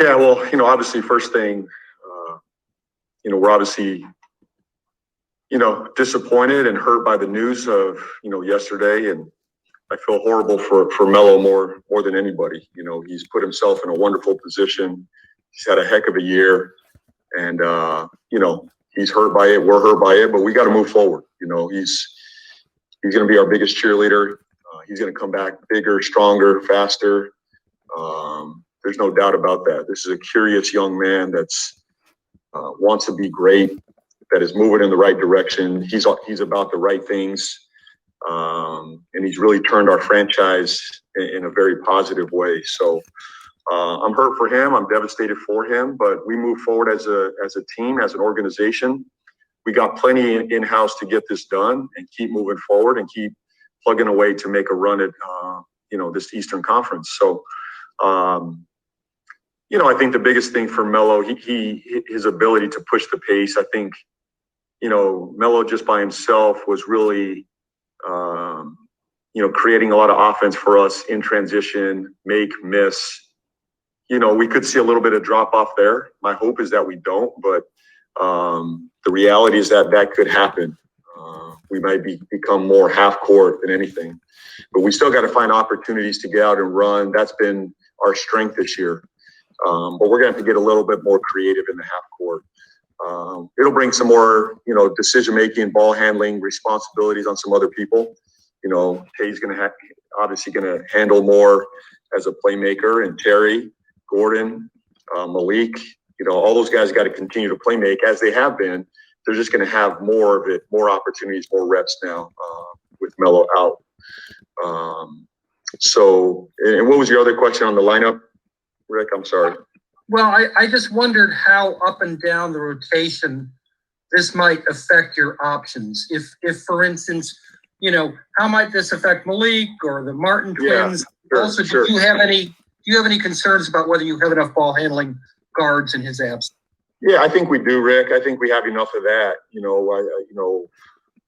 Yeah, well, obviously, first thing, we're obviously, disappointed and hurt by the news of, yesterday, and I feel horrible for Melo more than anybody. He's put himself in a wonderful position. He's had a heck of a year, and he's hurt by it. We're hurt by it, but we got to move forward. He's going to be our biggest cheerleader. He's going to come back bigger, stronger, faster. There's no doubt about that. This is a curious young man that's wants to be great, that is moving in the right direction. He's about the right things, and he's really turned our franchise in a very positive way. So I'm hurt for him. I'm devastated for him. But we move forward as a team, as an organization. We got plenty in-house to get this done and keep moving forward and keep plugging away to make a run at this Eastern Conference. So. I think the biggest thing for Melo, his ability to push the pace. I think, Melo just by himself was really, creating a lot of offense for us in transition, make, miss. We could see a little bit of drop off there. My hope is that we don't, but the reality is that could happen. We might become more half court than anything, but we still got to find opportunities to get out and run. That's been our strength this year. But we're going to have to get a little bit more creative in the half court. It'll bring some more, decision-making, ball handling responsibilities on some other people. Tay's obviously going to handle more as a playmaker, and Terry, Gordon, Malik, all those guys got to continue to play make as they have been. They're just going to have more of it, more opportunities, more reps now with Melo out. And what was your other question on the lineup, Rick? I'm sorry. Well, I just wondered how up and down the rotation this might affect your options. If for instance, how might this affect Malik or the Martin twins? Yeah, also, sure. Do you have any concerns about whether you have enough ball handling guards in his absence? Yeah, I think we do, Rick. I think we have enough of that.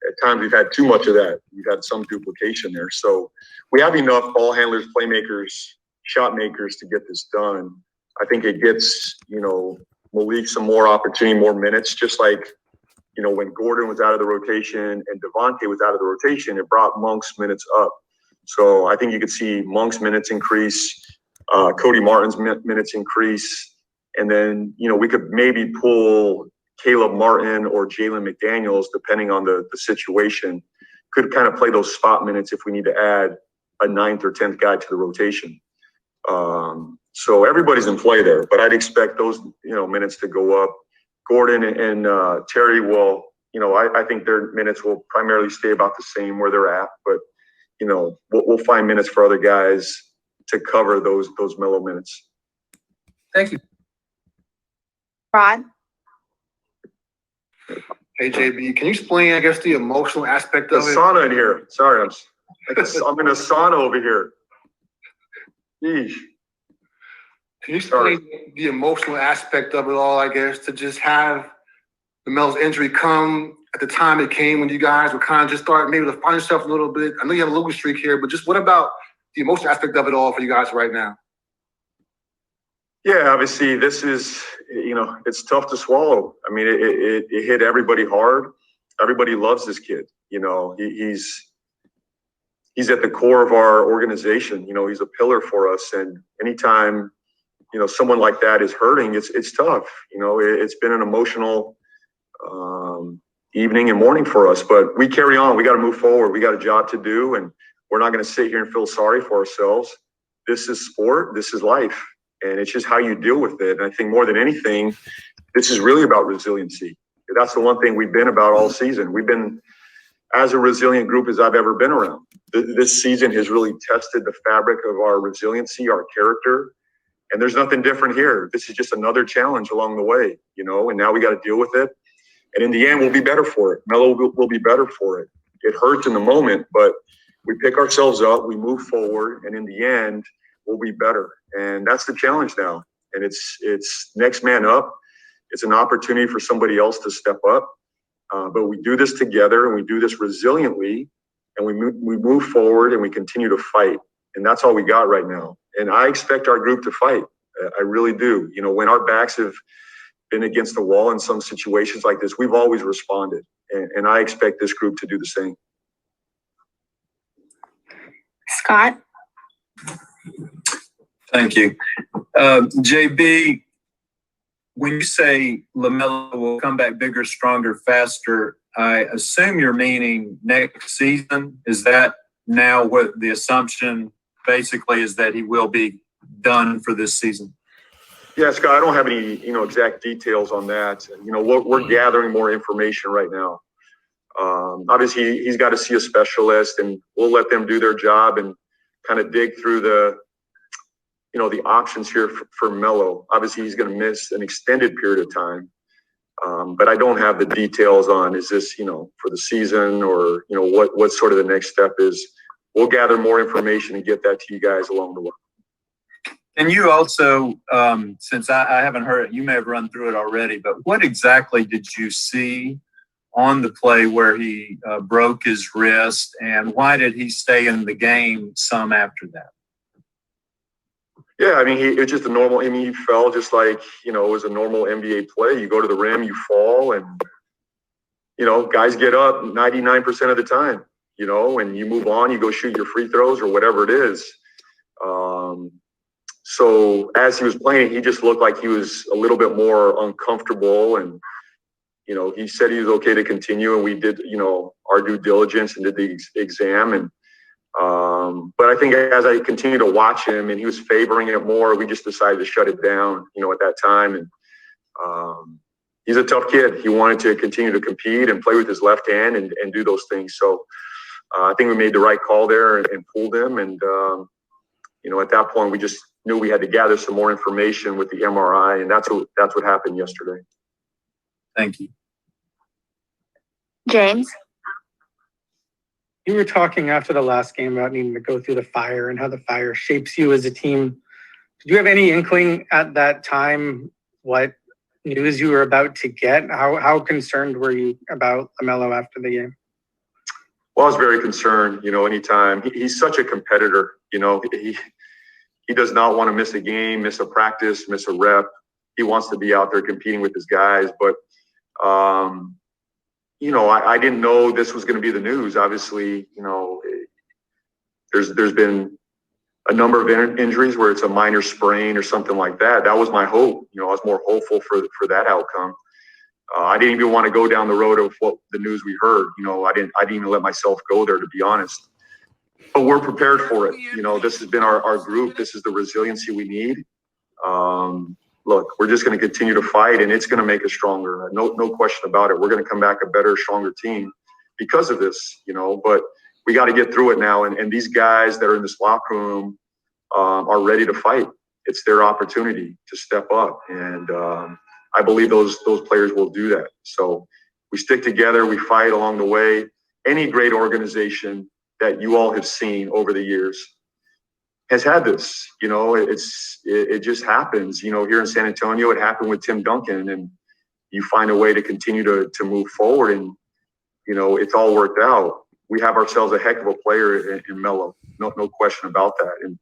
At times we've had too much of that. We've had some duplication there. So we have enough ball handlers, playmakers, shot makers to get this done. I think it gets, Malik some more opportunity, more minutes, just like, when Gordon was out of the rotation and Devontae was out of the rotation, it brought Monk's minutes up. So I think you could see Monk's minutes increase, Cody Martin's minutes increase. And then, we could maybe pull Caleb Martin or Jalen McDaniels, depending on the situation, could kind of play those spot minutes if we need to add a 9th or 10th guy to the rotation. So everybody's in play there, but I'd expect those, minutes to go up. Gordon and Terry will, I think their minutes will primarily stay about the same where they're at, but, we'll find minutes for other guys to cover those Melo minutes. Thank you. Rod? Hey, JB, can you explain, I guess, the emotional aspect of it? Sauna in here. Sorry, I'm in a sauna over here. Yeesh. Can you explain the emotional aspect of it all, I guess, to just have LaMelo's injury come at the time it came when you guys were kind of just starting maybe to find yourself a little bit? I know you have a losing streak here, but just what about the emotional aspect of it all for you guys right now? Yeah, obviously this is, it's tough to swallow. I mean, it hit everybody hard. Everybody loves this kid. He's at the core of our organization. He's a pillar for us. And anytime, someone like that is hurting, it's tough. It's been an emotional evening and morning for us, but we carry on. We got to move forward. We got a job to do, and we're not going to sit here and feel sorry for ourselves. This is sport. This is life. And it's just how you deal with it. And I think more than anything, this is really about resiliency. That's the one thing we've been about all season. We've been as a resilient group as I've ever been around. This season has really tested the fabric of our resiliency, our character. And there's nothing different here. This is just another challenge along the way, and now we got to deal with it. And in the end, we'll be better for it. Melo will be better for it. It hurts in the moment, but we pick ourselves up, we move forward, and in the end, we'll be better. And that's the challenge now. And it's next man up. It's an opportunity for somebody else to step up. But we do this together, and we do this resiliently, and we move forward, and we continue to fight. And that's all we got right now. And I expect our group to fight. I really do. You know, when our backs have been against the wall in some situations like this, we've always responded. And I expect this group to do the same. Scott? Thank you. JB, when you say LaMelo will come back bigger, stronger, faster, I assume you're meaning next season. Is that now what the assumption basically is, that he will be done for this season? Yeah, Scott, I don't have any, exact details on that. We're gathering more information right now. Obviously, he's got to see a specialist, and we'll let them do their job and kind of dig through the options here for Melo. Obviously, he's going to miss an extended period of time. But I don't have the details on, is this, for the season, or, what sort of the next step is. We'll gather more information and get that to you guys along the way. And you also, since I haven't heard it, you may have run through it already, but what exactly did you see on the play where he broke his wrist, and why did he stay in the game some after that? Yeah, it's just a normal, he fell just like, it was a normal NBA play. You go to the rim, you fall, and, guys get up 99% of the time, and you move on, you go shoot your free throws or whatever it is. So as he was playing, he just looked like he was a little bit more uncomfortable, and, he said he was okay to continue, and we did, our due diligence and did the exam. And but I think as I continued to watch him and he was favoring it more, we just decided to shut it down, at that time. And he's a tough kid. He wanted to continue to compete and play with his left hand and do those things. So I think we made the right call there and pulled him. And, at that point, we just knew we had to gather some more information with the MRI, and that's what happened yesterday. Thank you. James? You were talking after the last game about needing to go through the fire and how the fire shapes you as a team. Did you have any inkling at that time what news you were about to get? How concerned were you about LaMelo after the game? Well, I was very concerned, anytime. He's such a competitor, he does not want to miss a game, miss a practice, miss a rep. He wants to be out there competing with his guys. But, I didn't know this was going to be the news. Obviously, there's been a number of injuries where it's a minor sprain or something like that. That was my hope. I was more hopeful for that outcome. I didn't even want to go down the road of what the news we heard. I didn't even let myself go there, to be honest. But we're prepared for it. This has been our group. This is the resiliency we need. Look, we're just going to continue to fight, and it's going to make us stronger. No question about it. We're going to come back a better, stronger team because of this, but we got to get through it now. And these guys that are in this locker room are ready to fight. It's their opportunity to step up. And I believe those players will do that. So we stick together, we fight along the way. Any great organization that you all have seen over the years has had this. It just happens. Here in San Antonio, it happened with Tim Duncan, and you find a way to continue to move forward, and it's all worked out. We have ourselves a heck of a player in Melo, no question about that. And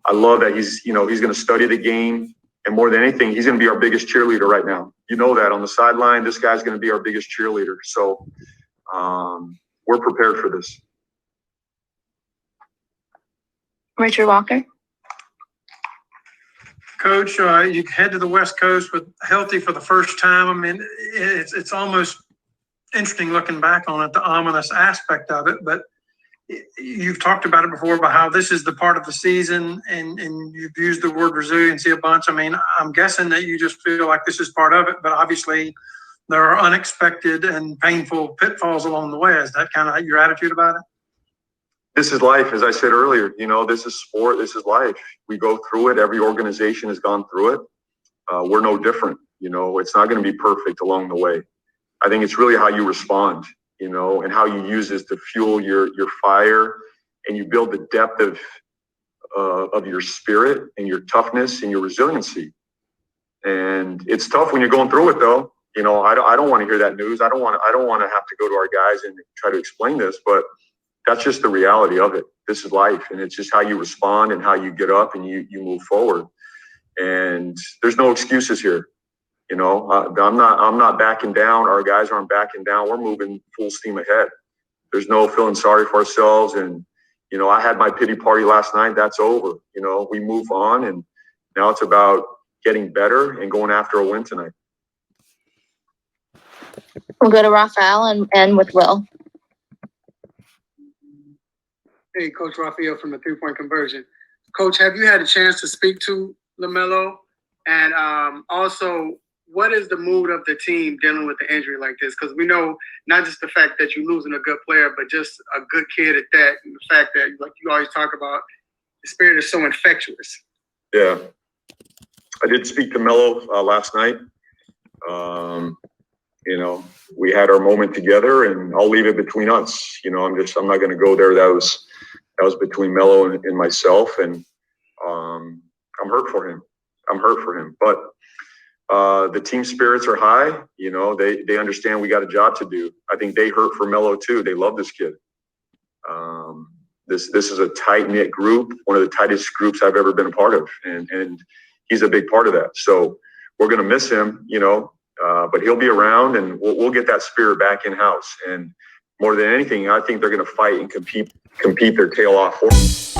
I love that he's going to study the game, and more than anything, he's going to be our biggest cheerleader right now. That on the sideline, this guy's going to be our biggest cheerleader. So we're prepared for this. Richard Walker? Coach, you head to the West Coast with healthy for the first time. It's almost interesting looking back on it, the ominous aspect of it. But you've talked about it before, about how this is the part of the season, and you've used the word resiliency a bunch. I'm guessing that you just feel like this is part of it, but obviously there are unexpected and painful pitfalls along the way. Is that kind of your attitude about it? This is life, as I said earlier. This is sport. This is life. We go through it. Every organization has gone through it. We're no different. It's not going to be perfect along the way. I think it's really how you respond, and how you use this to fuel your fire, and you build the depth of your spirit and your toughness and your resiliency. And it's tough when you're going through it, though. I don't want to hear that news. I don't want to have to go to our guys and try to explain this, but that's just the reality of it. This is life, and it's just how you respond and how you get up and you move forward. And there's no excuses here. You know, I'm not backing down. Our guys aren't backing down. We're moving full steam ahead. There's no feeling sorry for ourselves. And, you know, I had my pity party last night. That's over. You know, we move on, and now it's about getting better and going after a win tonight. We'll go to Raphael and end with Will. Hey, Coach Raphael from the 3-point conversion. Coach, have you had a chance to speak to LaMelo? And also, what is the mood of the team dealing with the injury like this? Because we know not just the fact that you're losing a good player, but just a good kid at that. And the fact that, like you always talk about, the spirit is so infectious. Yeah. I did speak to Melo last night. You know, we had our moment together, and I'll leave it between us. You know, I'm not going to go there. That was between Melo and myself, and I'm hurt for him. But the team spirits are high. You know, they understand we got a job to do. I think they hurt for Melo too. They love this kid. This is a tight-knit group, one of the tightest groups I've ever been a part of, and he's a big part of that. So we're going to miss him, you know, but he'll be around, and we'll get that spirit back in-house. And more than anything, I think they're going to fight and compete their tail off for him.